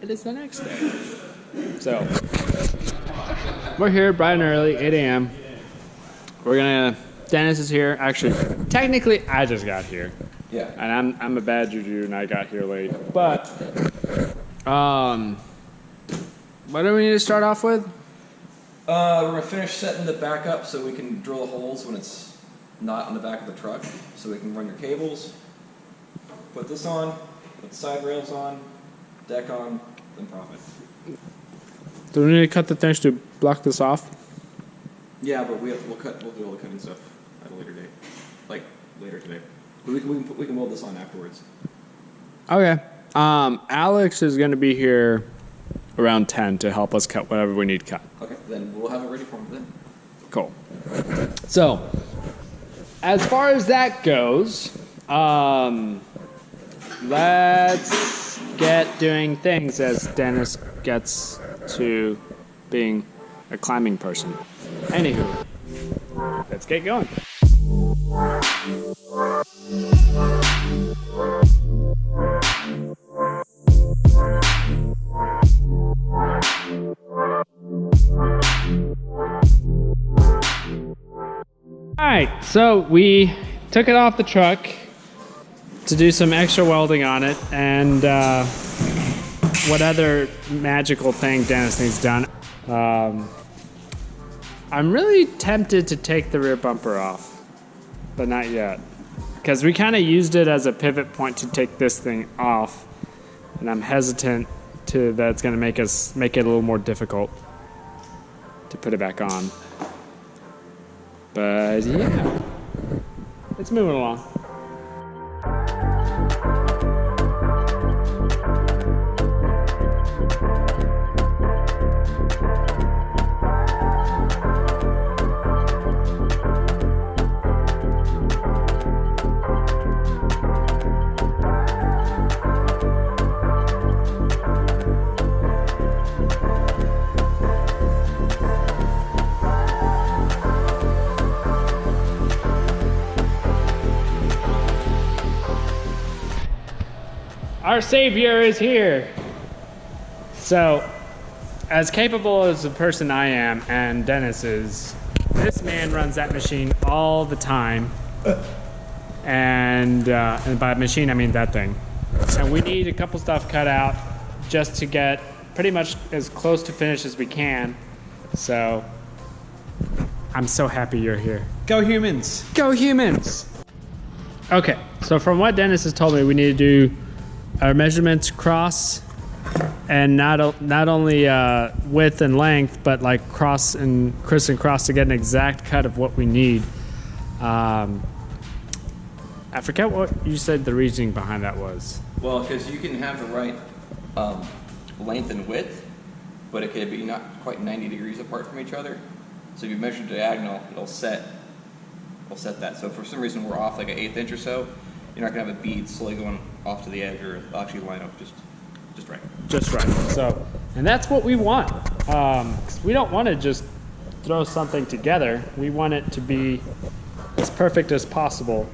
it is the next day. So, we're here bright and early, 8 a.m. Dennis is here. Actually, technically, I just got here. Yeah. And I'm a bad juju, and I got here late. But, what do we need to start off with? We're going to finish setting the back up so we can drill the holes when it's not on the back of the truck. So we can run your cables, put this on, put the side rails on, deck on, then profit. Do we need to cut the things to block this off? Yeah, but we'll do all the cutting stuff at a later date. Like, later today. We can weld this on afterwards. Okay. Alex is going to be here around 10 to help us cut whatever we need cut. Okay, then we'll have it ready for him then. Cool. So, as far as that goes, let's get doing things as Dennis gets to being a climbing person. Anywho, let's get going. Alright, so we took it off the truck to do some extra welding on it, and what other magical thing Dennis needs done. I'm really tempted to take the rear bumper off, but not yet. Because we kind of used it as a pivot point to take this thing off, and I'm hesitant that it's going to make it a little more difficult to put it back on. But yeah, it's moving along. Our savior is here. So, as capable as a person I am, and Dennis is, this man runs that machine all the time. And by machine, I mean that thing. And we need a couple stuff cut out just to get pretty much as close to finish as we can. So, I'm so happy you're here. Go humans! Go humans! Okay, so from what Dennis has told me, we need to do our measurements cross, and not only width and length, but like cross and cross to get an exact cut of what we need. I forget what you said the reasoning behind that was. Well, because you can have the right length and width, but it could be not quite 90 degrees apart from each other. So if you measure diagonal, it'll set that. So if for some reason we're off like an 1/8 inch or so, you're not gonna have a bead slowly going off to the edge, or it'll actually line up just right. Just right. So, and that's what we want. 'Cause we don't want to just throw something together. We want it to be as perfect as possible.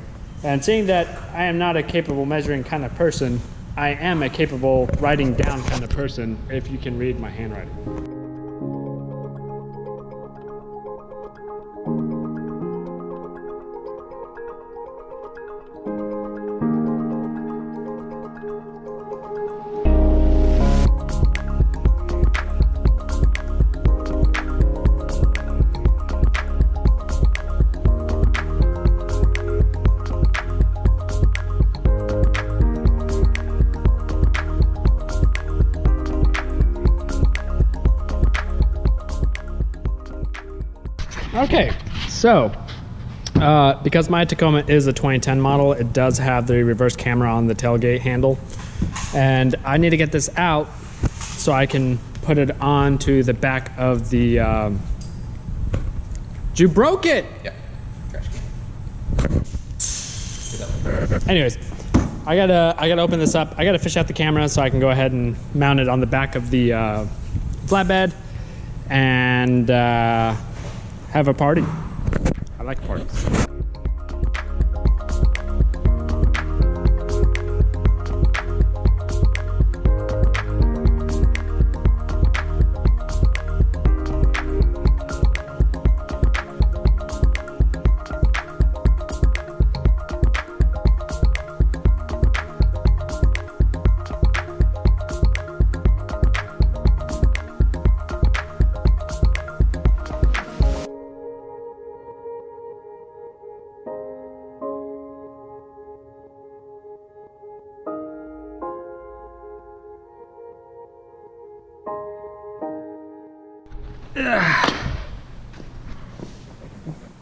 And seeing that I am not a capable measuring kind of person, I am a capable writing down kind of person, if you can read my handwriting. Okay, so because my Tacoma is a 2010 model, it does have the reverse camera on the tailgate handle, and I need to get this out so I can put it onto the back of the. You broke it. Yeah. Trash can. Anyways, I gotta open this up. I gotta fish out the camera so I can go ahead and mount it on the back of the flatbed and have a party. I like parties.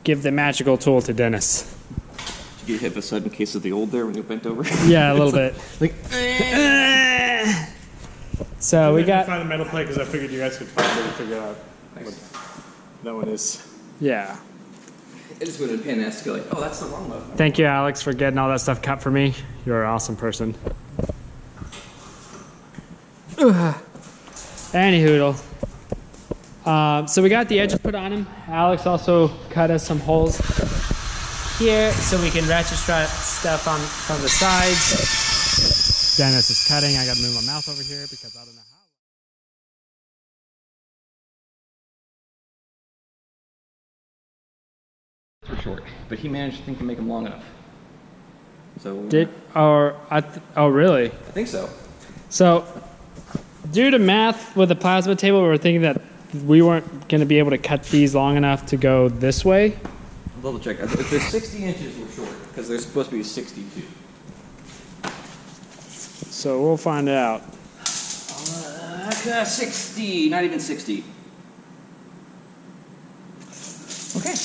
Give the magical tool to Dennis. Did you get hit with a sudden case of the old there when you bent over? Yeah, a little bit. Like, So we got. Find the metal plate because I figured you guys could probably figure out what that one is. Yeah. it just would have been a pain in the ass to go like, oh, that's the wrong loaf. Thank you, Alex, for getting all that stuff cut for me. You're an awesome person. Anywho, so we got the edges put on him. Alex also cut us some holes here so we can ratchet strap stuff on from the sides. Dennis is cutting. I got to move my mouth over here because I don't know how. For short, but he managed to make them long enough. So Oh really? I think so. So, due to math with the plasma table, we were thinking that we weren't going to be able to cut these long enough to go this way. I'll double check. If they're 60 inches, we're short because they're supposed to be 62. So we'll find out. 60, not even 60. Okay.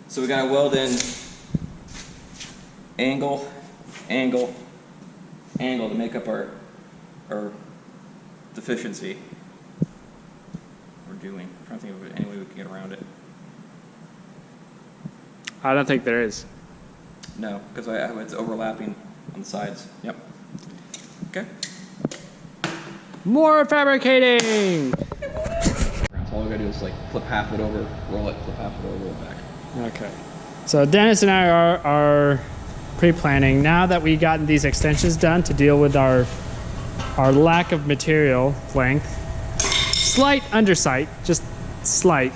So we got to weld in angle, angle, angle to make up our deficiency. We're doing. I'm trying to think of any way we can get around it. I don't think there is. No, because it's overlapping on the sides. Yep. Okay. More fabricating! So all we gotta do is like flip half of it over, roll it, flip half of it over, roll it back. Okay. So Dennis and I are pre-planning. Now that we gotten these extensions done to deal with our lack of material length, slight undersight, just slight.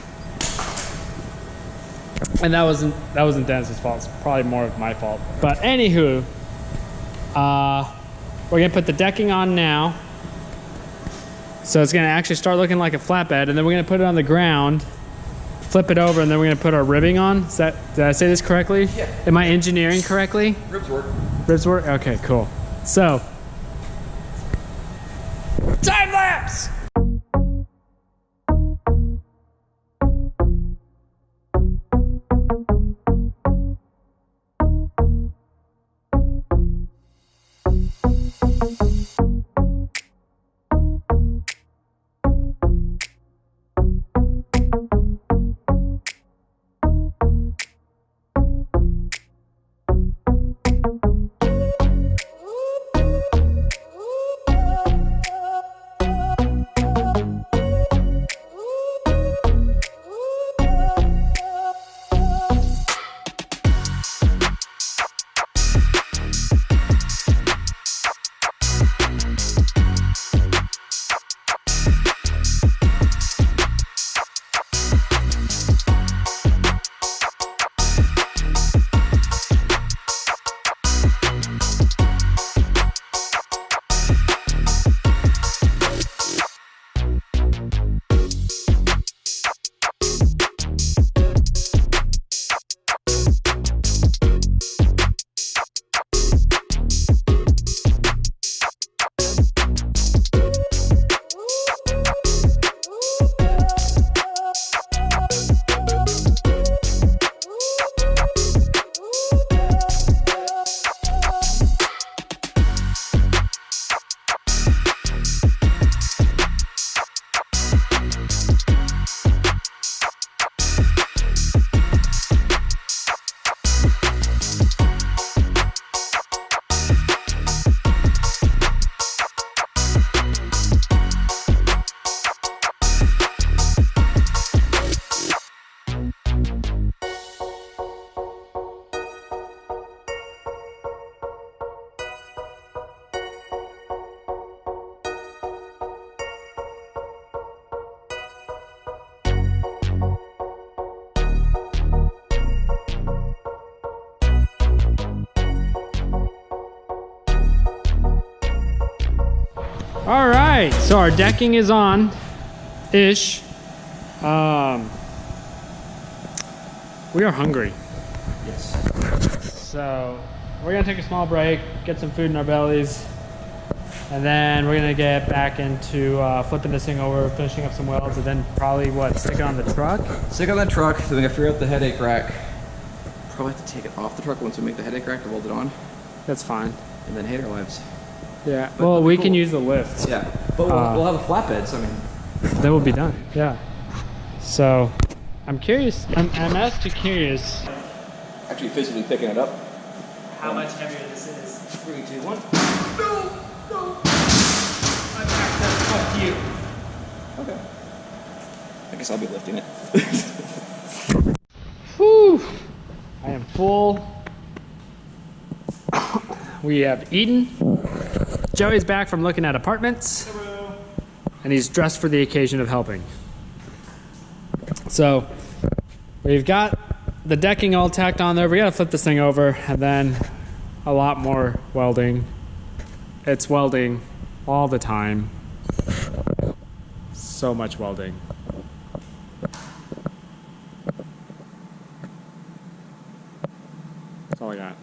And that wasn't Dennis's fault. It's probably more of my fault. But anywho, we're gonna put the decking on now. So it's gonna actually start looking like a flatbed, and then we're gonna put it on the ground, flip it over, and then we're gonna put our ribbing on. Did I say this correctly? Yeah. Am I engineering correctly? Ribs work. Ribs work? Okay, cool. So, time lapse! All right, so our decking is on-ish. We are hungry. Yes. So we're gonna take a small break, get some food in our bellies, And then we're gonna get back into flipping this thing over, finishing up some welds, and then probably stick it on the truck? Stick on that truck, then we gotta figure out the headache rack. Probably have to take it off the truck once we make the headache rack to weld it on. That's fine. And then hate our lives. Yeah, But well, we cool. can use the lift. Yeah, but we'll have a flatbed, so I mean. Then we'll be done, yeah. So, I'm curious, I'm actually curious. Actually physically picking it up. How much heavier this is. 3, 2, 1. No! My back says fuck you. Okay. I guess I'll be lifting it. Whew! I am full. We have eaten. Joey's back from looking at apartments. Hello. And he's dressed for the occasion of helping. So, we've got the decking all tacked on there. We gotta flip this thing over, and then a lot more welding. It's welding all the time. So much welding. That's all I got.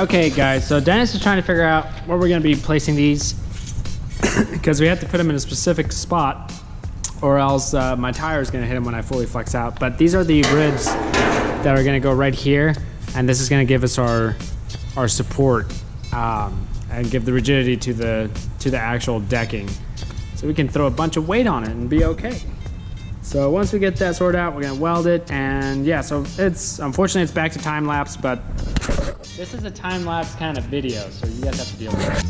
Okay guys, so Dennis is trying to figure out where we're gonna be placing these because we have to put them in a specific spot or else my tire is gonna hit them when I fully flex out. But these are the ribs that are gonna go right here, and this is gonna give us our support and give the rigidity to the actual decking. So we can throw a bunch of weight on it and be okay. So once we get that sorted out, we're gonna weld it, and yeah, so unfortunately it's back to time lapse, but this is a time lapse kind of video, so you guys have to deal with it.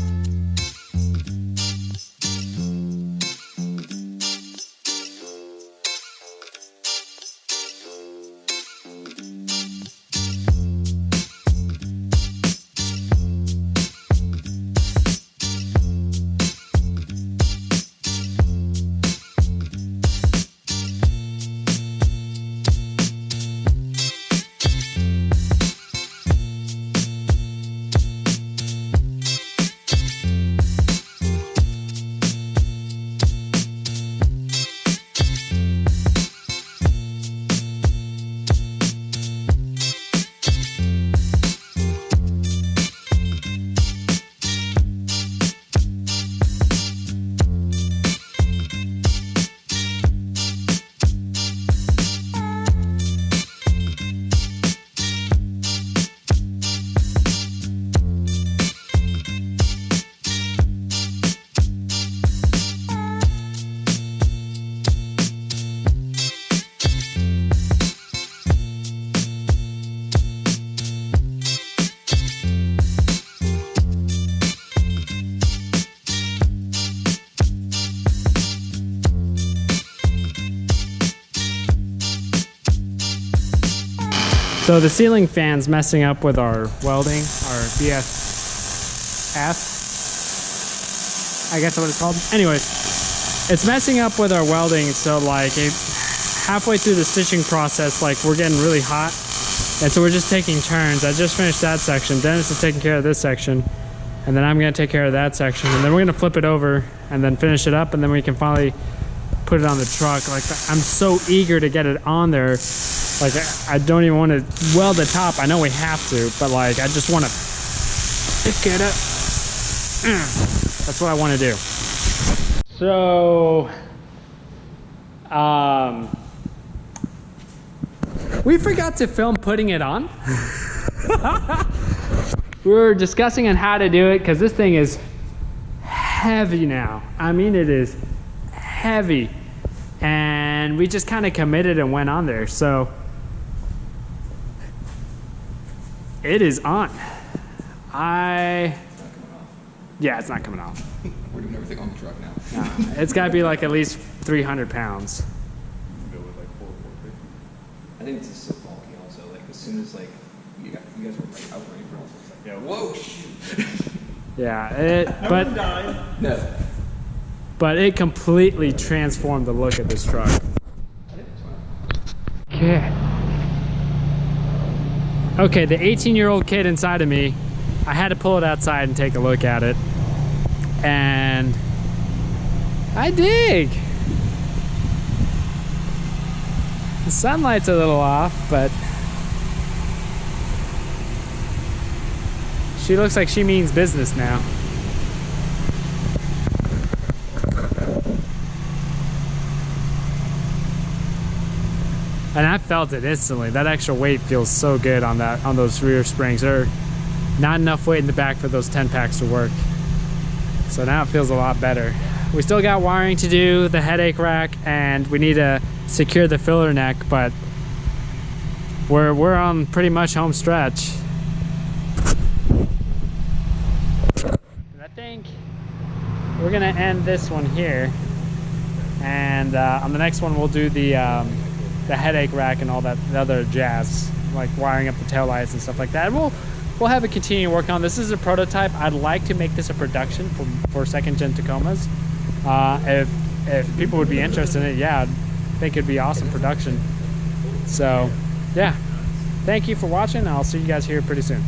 So the ceiling fan's messing up with our welding, our BFF, I guess that's what it's called. Anyways, it's messing up with our welding, so like halfway through the stitching process, like we're getting really hot, and so we're just taking turns. I just finished that section, Dennis is taking care of this section, and then I'm gonna take care of that section, and then we're gonna flip it over and then finish it up, and then we can finally put it on the truck. Like, I'm so eager to get it on there. Like, I don't even want to weld the top. I know we have to, but like, I just want to pick it up. That's what I want to do. So, we forgot to film putting it on. We were discussing on how to do it because this thing is heavy now. I mean, it is heavy, and we just kind of committed and went on there. So it is on. Yeah, it's not coming off. We're doing everything on the truck now. It's got to be like at least 300 pounds. Go with like 450. I think it's just so bulky also. Like as soon as like you guys were like out ready for us, it's like, Yeah. whoa, shoot. Yeah, No. but it completely transformed the look of this truck. Okay. Okay, the 18-year-old kid inside of me, I had to pull it outside and take a look at it. And I dig. The sunlight's a little off, but she looks like she means business now. And I felt it instantly. That extra weight feels so good on those rear springs. There not enough weight in the back for those 10 packs to work. So now it feels a lot better. We still got wiring to do, the headache rack, and we need to secure the filler neck, but we're on pretty much home stretch. And I think we're gonna end this one here, and on the next one we'll do the headache rack and all that the other jazz, like wiring up the taillights and stuff like that. And we'll have a continue work on this. This is a prototype. I'd like to make this a production for second gen Tacomas. If people would be interested in it, yeah, I think it'd be awesome production. So yeah, thank you for watching. I'll see you guys here pretty soon.